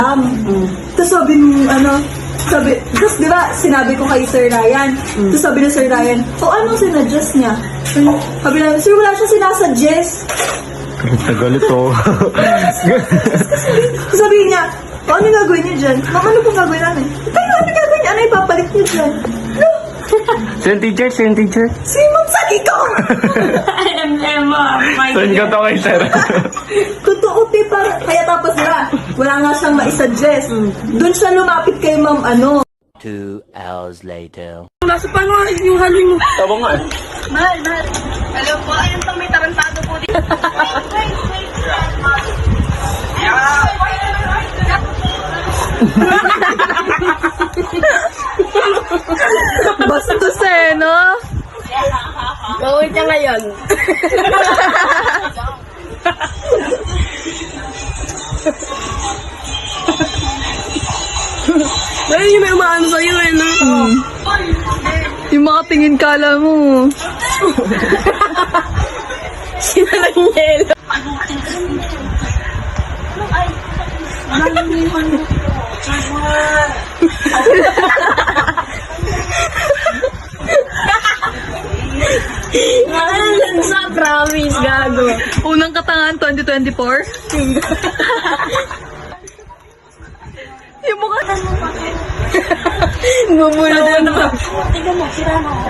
Tapos sabi nung tapos di ba sinabi ko kay Sir Ryan, tapos sabi ng Sir Ryan, anong sinadjust niya? Sabi na, Sir, wala siya sinasuggest. Galit oh. Sabi niya, ano gagawin niyo dyan? Ma'am, ano pong gagawin namin? Tayo, ano gagawin niya? Ano ipapalit niyo dyan? No. Same teacher? Si Ma'am Salito! Saan ka to kay sir? Totoo, kaya tapos wala nga siyang maisuggest. Doon siya lumapit kay Ma'am 2 hours later. Nasa pa nga yung halin mo. Tama nga eh. Mahal. Alam po, ayun pang may tarantado po dito. Bastos no? Gawin niya ngayon. Ayun yung may umaano sa'yo no? Yung mga tingin kala mo. Sinalang yelo. Sa promise, gago. Unang katangahan 2024? Yung mukha Bubulungan mo. Tingnan mo, sira na ako.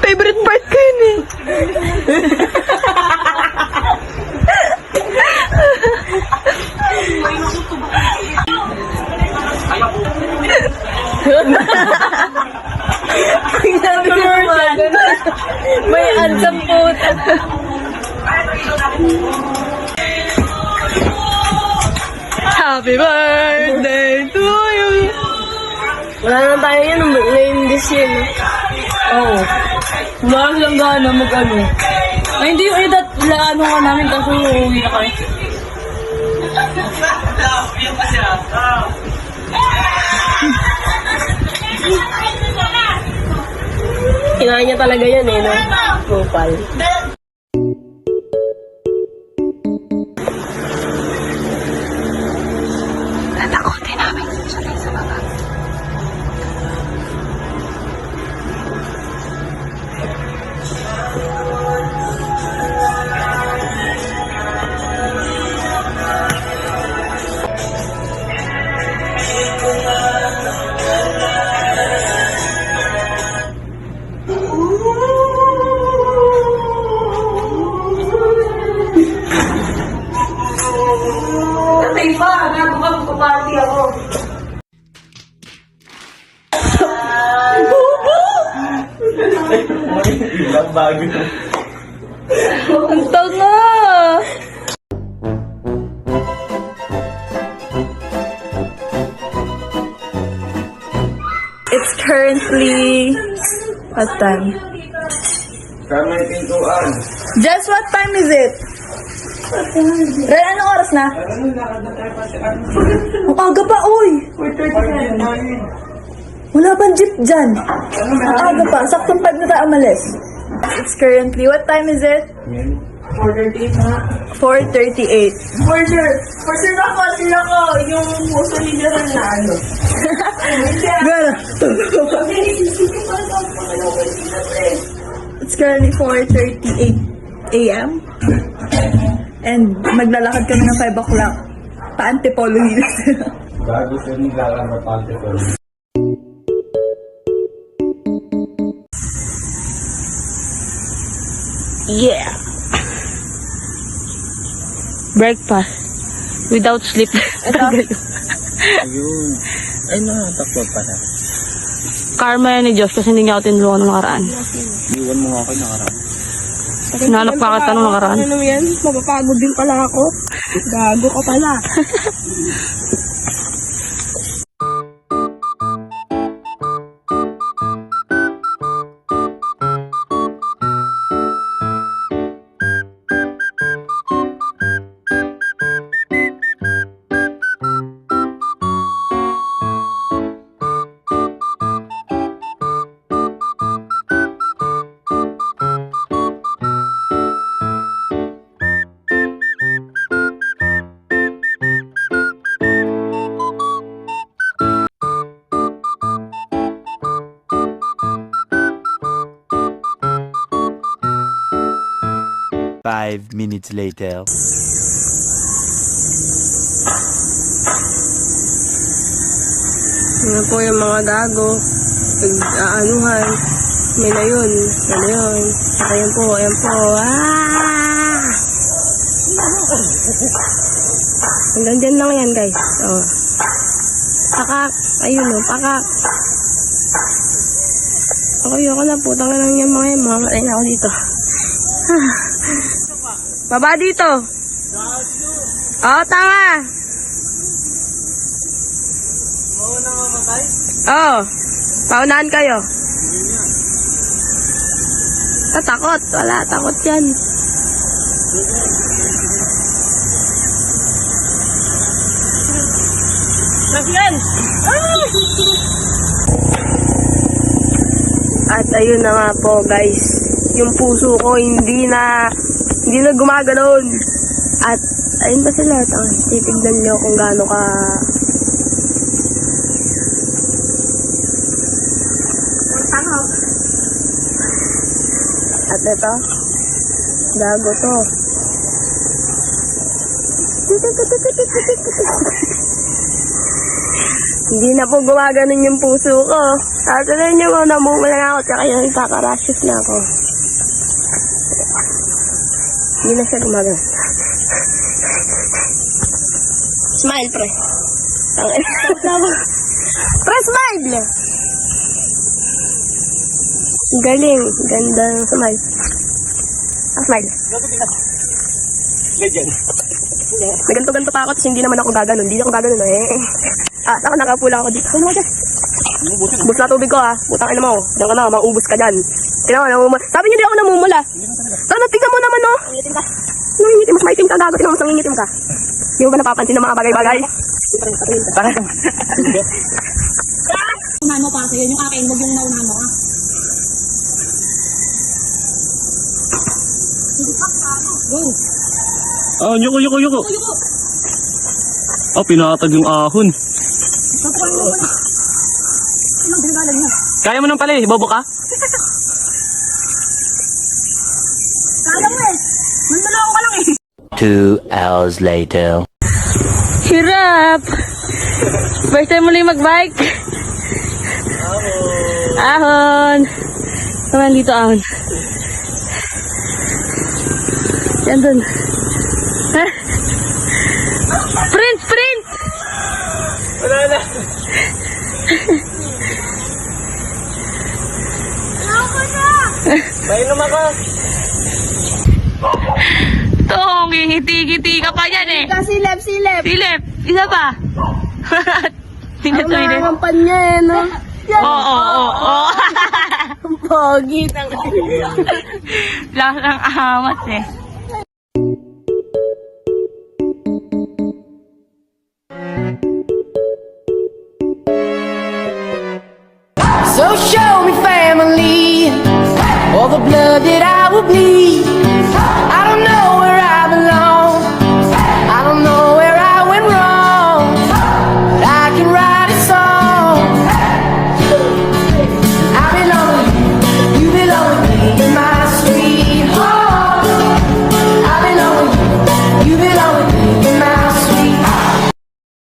Favorite part ko yun eh. May ansam po. Happy birthday to you. Wala na tayo yun. Lame this yun. Oo. Wala lang gana mag-ano. Ay, hindi yung edad. Ano ka namin kasi uuwi na kami. Kinain niya talaga yun no? Kupal. Natakotin namin siya sa baba. Tatay pa, nagpapapati ako. Ibang bago. Ang tanga! It's currently what time? Kami pintuan. Just what time is it? Ren, anong oras na? Ang aga pa, uy! Wala pang jeep dyan. Ang aga pa, saktong 5 na tayo umalis. It's currently, what time is it? 4:38. For sure ako. Yung puso nila na ano. Gano'n? It's currently 4:38 a.m. And maglalakad kami ng 5 o'clock. Pa-Antipolo Hills. Bago sir naglalaro pa ante ko. Yeah. Breakfast. Without sleep. Ayun. Ay takot pa na. Karma yan ni Diyos kasi hindi niya ako tinulungan ng nakaraan. Iwan mo nga ako nakaraan. Sinalap ka kita nung nakaraan. Ano yan? Mapapagod din pala ako. Gago ka pala. 5 minutes later. Ano po yung mga gago. Nag-aanuhan. May na yun. Ano yun. Ayan po. Ayan po. Ah! Hanggang dyan lang yan guys. Oh. Pakak. Ayun o. Pakak. Ako na po. Tanga lang yung mga yan. Mamamatay na ako dito. Baba dito. Oh, tanga. Oo. Paunahan kayo. Takot. Wala. Takot yan. Lagyan! At ayun na nga po guys. Yung puso ko hindi na gumagano'n. At ayun ba sila? Titignan nyo kung gaano ka at ito, gago to. Hindi na po gumaganon yung puso ko. Tatuloy niyo mo, namumula na ako, tsaka yung nagkaka-rashes na ako. Hindi na siya gumaganon. Smile, pre. Pre, smile! Galing. Ganda ng smile. Smile. Legend. May ganto-ganto pa ako, tapos hindi naman ako gaganon. Hindi ako gaganon eh. Ako nakapula ako dito. Ano mo dyan? Ubus na tubig ko Putang ina mo. Diyan ka na, maubos ka dyan. Tingnan mo, namumula. Sabi niyo di ako namumula. Tara, tingnan mo naman Nangingitim ka. Nangingitim, mas maitim ka gago. Tingnan mo, mas nangingitim ka. Hindi mo ba napapansin ng mga bagay-bagay? Parang. Unahan mo pa kasi yun yung akin, huwag yung naunahan mo Go. Yuko. Ayoko. Pinatag yung ahon. Tapuan mo pala. Anong binabalag mo? Kaya mo nang pala bobo ka? Kala mo Nandalaw ka lang 2 hours later. Hirap! First time mo lang magbike? Ahon! Naman dito ahon. Yan dun. Sprint! Wala na. Painom ako. Tong, ngiti-ngiti ka pa yan eh. Silip. Philip, isa pa. Tingnan sa Ang panya no? Oo. Pogi. Lakas ng ahamat eh. So show me family, all the blood that I will bleed.